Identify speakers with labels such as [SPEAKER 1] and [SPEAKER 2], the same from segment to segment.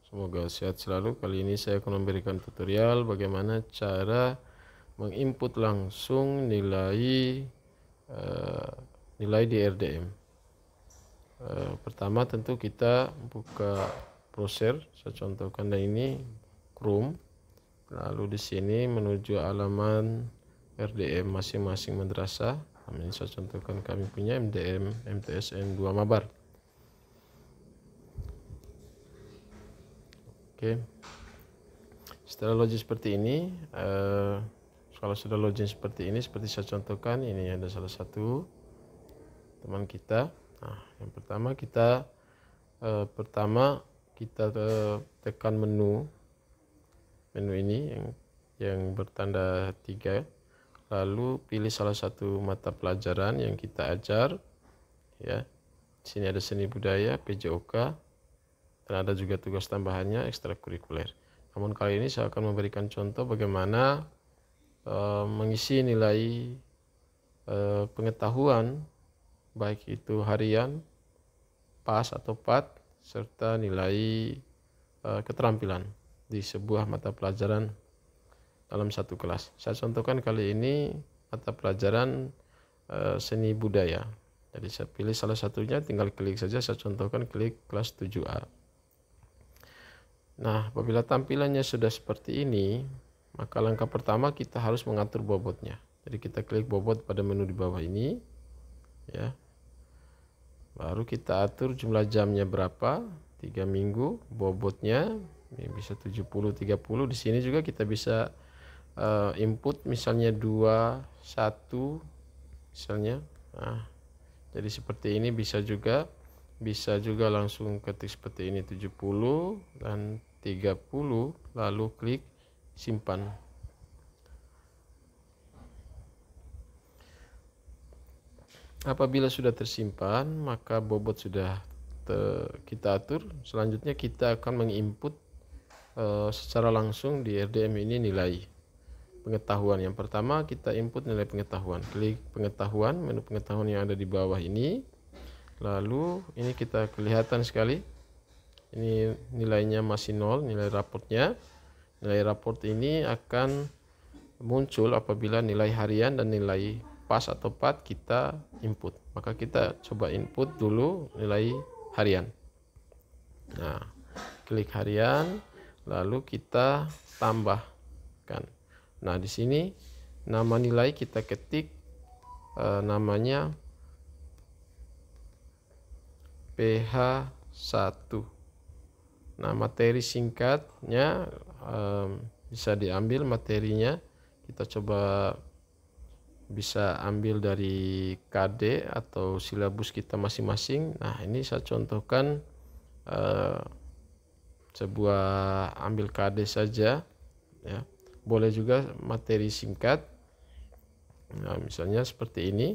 [SPEAKER 1] Semoga sehat selalu. Kali ini saya akan memberikan tutorial bagaimana cara menginput langsung nilai di RDM. Pertama tentu kita buka browser. Saya contohkan ini Chrome. Lalu di sini menuju halaman RDM masing-masing madrasah. Ini saya contohkan kami punya MDM MTSN 2 Mabar. Oke. Setelah login seperti ini, kalau sudah login seperti ini, seperti saya contohkan, ini ada salah satu teman kita. Nah, yang pertama kita tekan menu ini yang bertanda 3, lalu pilih salah satu mata pelajaran yang kita ajar. Ya, di sini ada seni budaya, PJOK, dan ada juga tugas tambahannya ekstrakurikuler. Namun kali ini saya akan memberikan contoh bagaimana mengisi nilai pengetahuan, baik itu harian, PAS atau PAT, serta nilai keterampilan di sebuah mata pelajaran dalam satu kelas. Saya contohkan kali ini mata pelajaran seni budaya. Jadi saya pilih salah satunya, tinggal klik saja. Saya contohkan klik kelas 7A. Nah, apabila tampilannya sudah seperti ini, maka langkah pertama kita harus mengatur bobotnya. Jadi kita klik bobot pada menu di bawah ini, ya. Baru kita atur jumlah jamnya berapa, 3 minggu, bobotnya ini bisa 70-30. Di sini juga kita bisa input misalnya 2, 1 misalnya. Nah, jadi seperti ini bisa juga langsung ketik seperti ini 70 dan 30, lalu klik simpan. Apabila sudah tersimpan, maka bobot sudah kita atur. Selanjutnya kita akan menginput secara langsung di RDM ini nilai pengetahuan. Yang pertama kita input nilai pengetahuan. Klik pengetahuan, menu pengetahuan yang ada di bawah ini. Lalu ini kita kelihatan sekali. Ini nilainya masih 0, nilai raportnya. Nilai raport ini akan muncul apabila nilai harian dan nilai PAS atau PAT kita input. Maka kita coba input dulu nilai harian. Nah, klik harian, lalu kita tambahkan. Nah, di sini nama nilai kita ketik namanya PH1. Nah, materi singkatnya bisa diambil materinya. Kita coba bisa ambil dari KD atau silabus kita masing-masing. Nah, ini saya contohkan sebuah ambil KD saja, ya. Boleh juga materi singkat. Nah, misalnya seperti ini.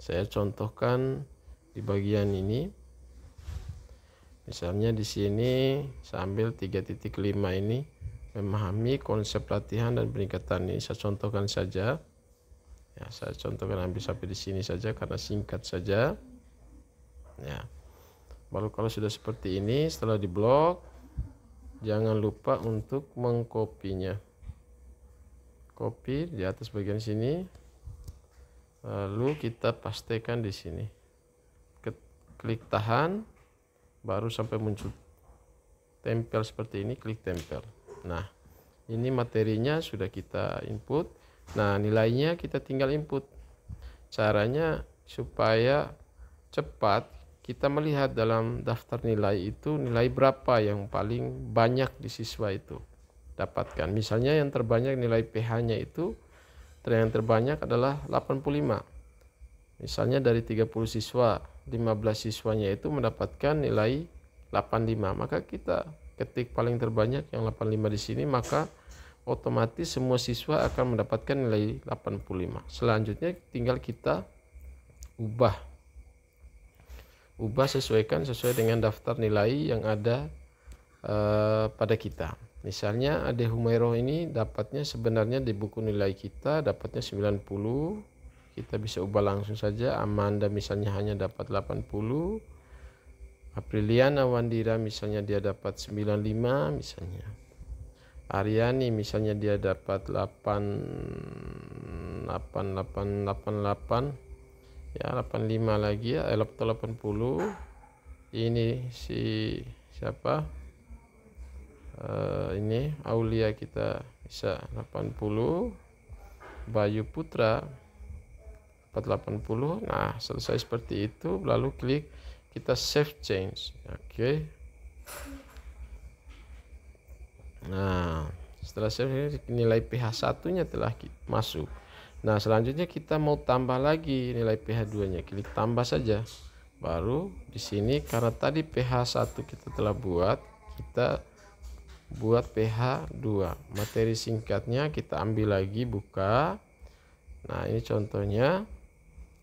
[SPEAKER 1] Saya contohkan di bagian ini. Misalnya di sini saya ambil 3.5 ini, memahami konsep latihan dan peningkatan. Ini saya contohkan saja. Ya, saya contohkan ambil sampai di sini saja karena singkat saja. Ya. Baru kalau sudah seperti ini, setelah diblok, jangan lupa untuk mengkopinya. Copy di atas bagian sini, lalu kita pastekan di sini. Klik tahan, baru sampai muncul tempel seperti ini, klik tempel. Nah, ini materinya sudah kita input. Nah, nilainya kita tinggal input. Caranya supaya cepat kita melihat dalam daftar nilai itu nilai berapa yang paling banyak di siswa itu dapatkan. Misalnya yang terbanyak nilai PH-nya itu, yang terbanyak adalah 85. Misalnya dari 30 siswa, 15 siswanya itu mendapatkan nilai 85. Maka kita ketik paling terbanyak yang 85 di sini, maka otomatis semua siswa akan mendapatkan nilai 85. Selanjutnya tinggal kita ubah sesuai dengan daftar nilai yang ada pada kita. Misalnya Ade Humairoh ini dapatnya sebenarnya di buku nilai kita dapatnya 90. Kita bisa ubah langsung saja. Amanda misalnya hanya dapat 80. Apriliana Wandira misalnya dia dapat 95 misalnya. Aryani misalnya dia dapat 8888 ya, 85 lagi ya, 80. Ini si siapa, ini Aulia kita bisa 80, Bayu Putra dapat 80. Nah, selesai seperti itu, lalu klik kita save change. Oke. Nah, setelah save, nilai pH 1-nya telah masuk. Nah, selanjutnya kita mau tambah lagi nilai pH 2-nya. Klik tambah saja. Baru di sini karena tadi pH 1 kita telah buat, kita buat pH 2. Materi singkatnya kita ambil lagi, buka. Nah, ini contohnya.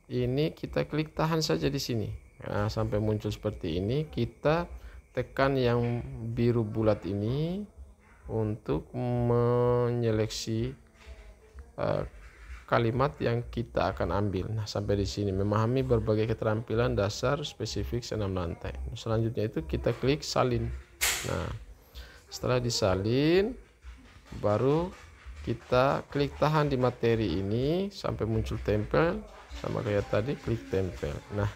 [SPEAKER 1] Ini kita klik tahan saja di sini. Nah, sampai muncul seperti ini, kita tekan yang biru bulat ini untuk menyeleksi kalimat yang kita akan ambil. Nah, sampai di sini memahami berbagai keterampilan dasar spesifik senam lantai. Selanjutnya itu kita klik salin. Nah, setelah disalin, baru kita klik tahan di materi ini sampai muncul tempel, sama kayak tadi, klik tempel. Nah,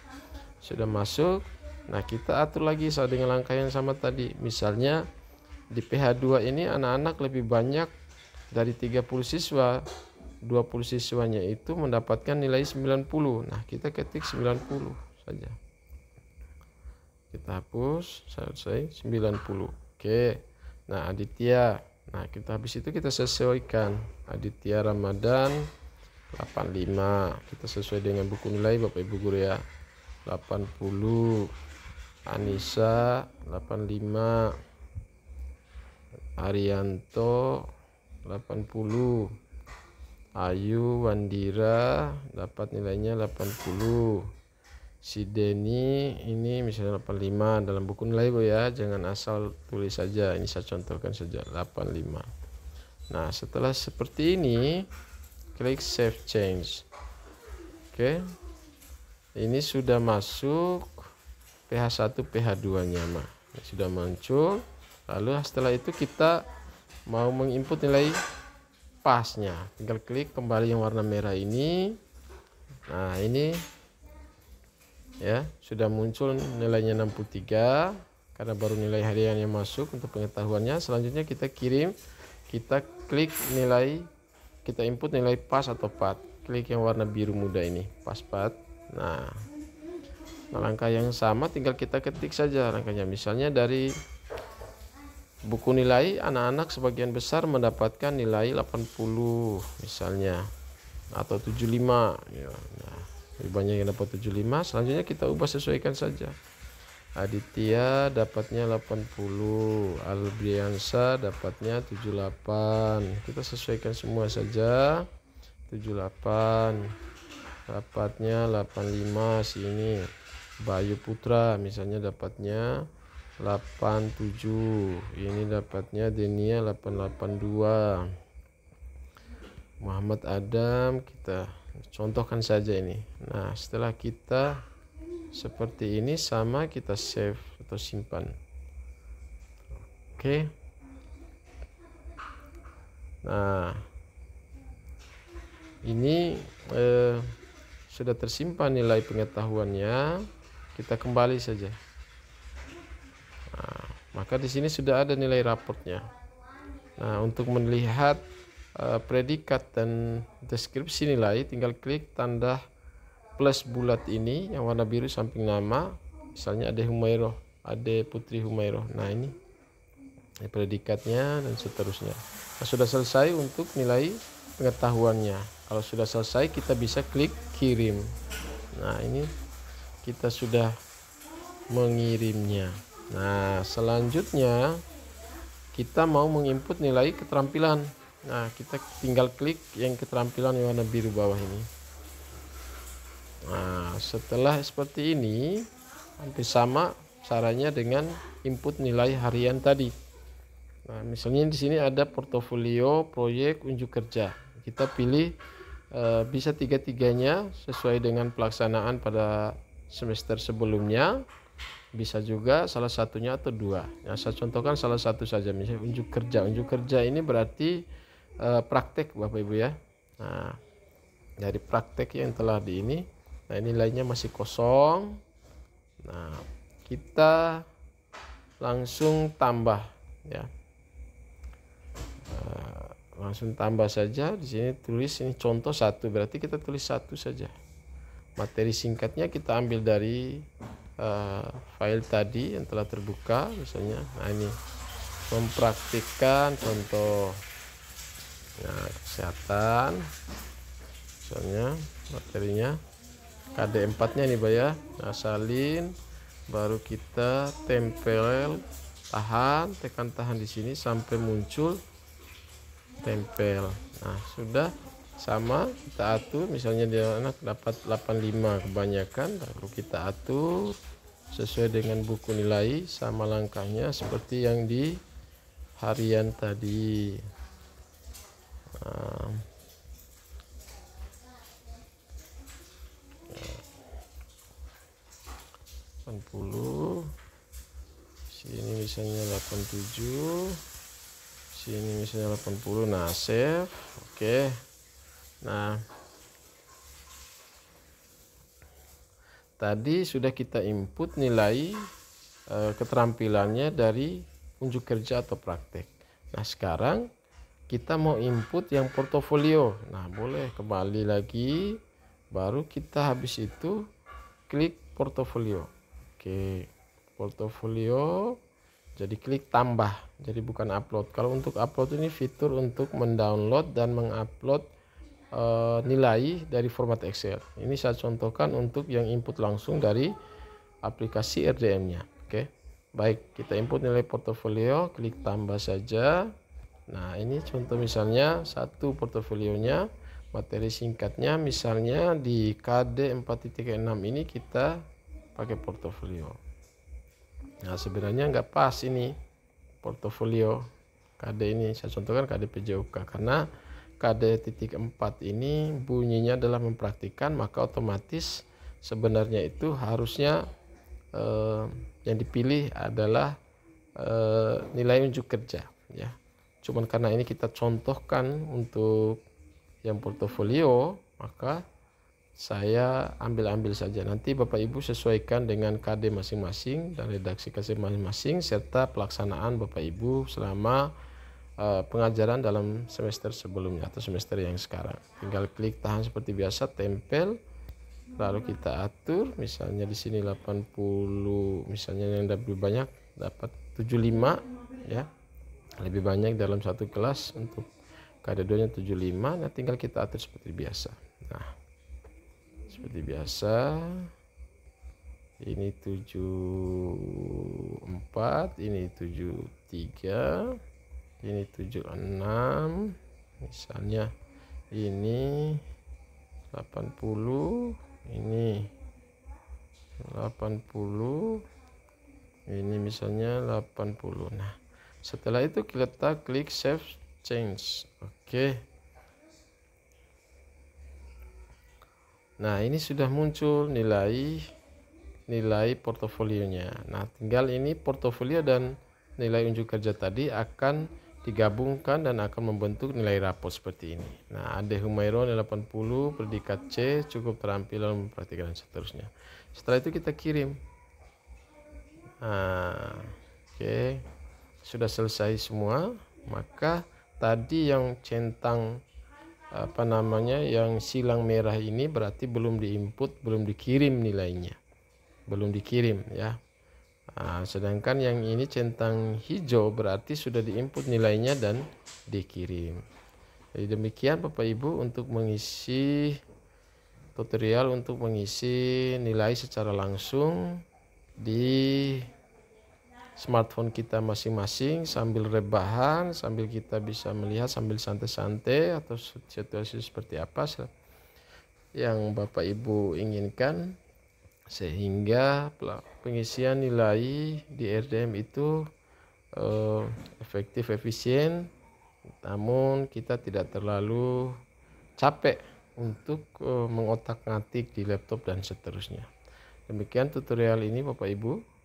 [SPEAKER 1] sudah masuk. Nah, kita atur lagi dengan langkah yang sama tadi. Misalnya di pH 2 ini anak-anak lebih banyak dari 30 siswa, 20 siswanya itu mendapatkan nilai 90. Nah, kita ketik 90 saja. Kita hapus, selesai 90. Oke. Nah, Aditya. Nah, kita habis itu kita sesuaikan. Aditya Ramadan 85. Kita sesuai dengan buku nilai Bapak Ibu guru ya. 80. Anissa 85. Arianto 80. Ayu Wandira dapat nilainya 80. Si Denny ini misalnya 85 dalam buku nilai Bu ya, jangan asal tulis saja, ini saya contohkan saja 85. Nah, setelah seperti ini klik save change. Oke, ini sudah masuk pH 1 pH 2 nya mah sudah muncul. Lalu setelah itu kita mau menginput nilai pasnya, tinggal klik kembali yang warna merah ini. Nah, ini ya sudah muncul nilainya 63 karena baru nilai harian yang masuk untuk pengetahuannya. Selanjutnya kita kirim, kita klik nilai, kita input nilai pas atau pat, klik yang warna biru muda ini, pas pat. Nah, langkah yang sama tinggal kita ketik saja langkahnya. Misalnya dari buku nilai, anak-anak sebagian besar mendapatkan nilai 80 misalnya, atau 75 ya. Nah, lebih banyak yang dapat 75. Selanjutnya kita ubah, sesuaikan saja. Aditya dapatnya 80, Albriansa dapatnya 78. Kita sesuaikan semua saja. 78 dapatnya 85 sini. Bayu Putra misalnya dapatnya 87. Ini dapatnya Denia 882. Muhammad Adam kita contohkan saja ini. Nah, setelah kita seperti ini sama, kita save atau simpan. Oke. Nah, ini sudah tersimpan nilai pengetahuannya. Kita kembali saja. Nah, maka di sini sudah ada nilai raportnya. Nah, untuk melihat predikat dan deskripsi nilai, tinggal klik tanda plus bulat ini yang warna biru samping nama. Misalnya Ade Humairoh, Ade Putri Humairoh. Nah, ini predikatnya dan seterusnya. Nah, sudah selesai untuk nilai pengetahuannya. Kalau sudah selesai, kita bisa klik kirim. Nah, ini kita sudah mengirimnya. Nah, selanjutnya kita mau menginput nilai keterampilan. Nah, kita tinggal klik yang keterampilan yang warna biru bawah ini. Nah, setelah seperti ini, hampir sama caranya dengan input nilai harian tadi. Nah, misalnya di sini ada portofolio, proyek, unjuk kerja. Kita pilih bisa tiga-tiganya sesuai dengan pelaksanaan pada semester sebelumnya. Bisa juga salah satunya atau dua. Nah, saya contohkan salah satu saja, misalnya unjuk kerja. Unjuk kerja ini berarti praktek Bapak Ibu ya. Nah, dari praktek yang telah di ini, nah nilainya masih kosong. Nah, kita langsung tambah ya. Langsung tambah saja. Di sini tulis ini contoh 1, berarti kita tulis 1 saja. Materi singkatnya kita ambil dari file tadi yang telah terbuka misalnya. Nah, ini mempraktikkan contoh kesehatan misalnya, materinya KD 4 nya nih Pak ya. Nah, salin, baru kita tempel, tekan tahan di sini sampai muncul tempel. Nah, sudah sama, kita atur misalnya dia anak dapat 85 kebanyakan, lalu kita atur sesuai dengan buku nilai, sama langkahnya seperti yang di harian tadi. Nah, sini misalnya 87, sini misalnya 80. Nah, save. Oke. Nah, tadi sudah kita input nilai keterampilannya dari unjuk kerja atau praktek. Nah, sekarang kita mau input yang portofolio. Nah, boleh kembali lagi, baru kita habis itu klik portofolio. Oke, portofolio, jadi klik tambah, jadi bukan upload. Kalau untuk upload ini fitur untuk mendownload dan mengupload nilai dari format Excel. Ini saya contohkan untuk yang input langsung dari aplikasi RDM-nya. Oke, baik, kita input nilai portofolio, klik tambah saja. Nah, ini contoh misalnya 1 portofolionya, materi singkatnya misalnya di KD 4.6 ini kita pakai portofolio. Nah, sebenarnya nggak pas ini portofolio KD ini, saya contohkan KD PJOK karena KD titik 4 ini bunyinya adalah mempraktikkan, maka otomatis sebenarnya itu harusnya yang dipilih adalah nilai unjuk kerja ya. Cuman karena ini kita contohkan untuk yang portofolio, maka saya ambil saja. Nanti Bapak Ibu sesuaikan dengan KD masing-masing dan redaksi KD masing-masing serta pelaksanaan Bapak Ibu selama pengajaran dalam semester sebelumnya atau semester yang sekarang. Tinggal klik tahan seperti biasa, tempel, lalu kita atur misalnya di sini 80, misalnya yang lebih banyak dapat 75 ya, lebih banyak dalam satu kelas. Untuk KD2 nya 75. Nah, tinggal kita atur seperti biasa. Nah, seperti biasa, ini 74, ini 73, ini 76, misalnya ini 80, ini 80, ini misalnya 80. Nah, setelah itu kita klik save change. Oke. Nah, ini sudah muncul nilai portofolionya. Nah, tinggal ini portofolio dan nilai unjuk kerja tadi akan digabungkan dan akan membentuk nilai rapor seperti ini. Nah, Ade Humairon 80, predikat C, cukup terampil dalam mempraktikkan dan seterusnya. Setelah itu kita kirim. Nah, oke. Sudah selesai semua, maka tadi yang centang yang silang merah ini berarti belum diinput, belum dikirim nilainya, belum dikirim ya. Nah, sedangkan yang ini centang hijau berarti sudah diinput nilainya dan dikirim. Jadi demikian Bapak Ibu untuk mengisi tutorial untuk mengisi nilai secara langsung di smartphone kita masing-masing sambil rebahan, sambil kita bisa melihat sambil santai-santai atau situasi seperti apa yang Bapak Ibu inginkan, sehingga pengisian nilai di RDM itu efektif, efisien, namun kita tidak terlalu capek untuk mengotak-ngatik di laptop dan seterusnya. Demikian tutorial ini Bapak Ibu.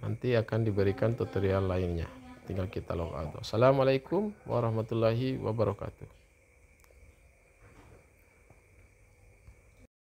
[SPEAKER 1] nanti akan diberikan tutorial lainnya, tinggal kita log out. Assalamualaikum warahmatullahi wabarakatuh.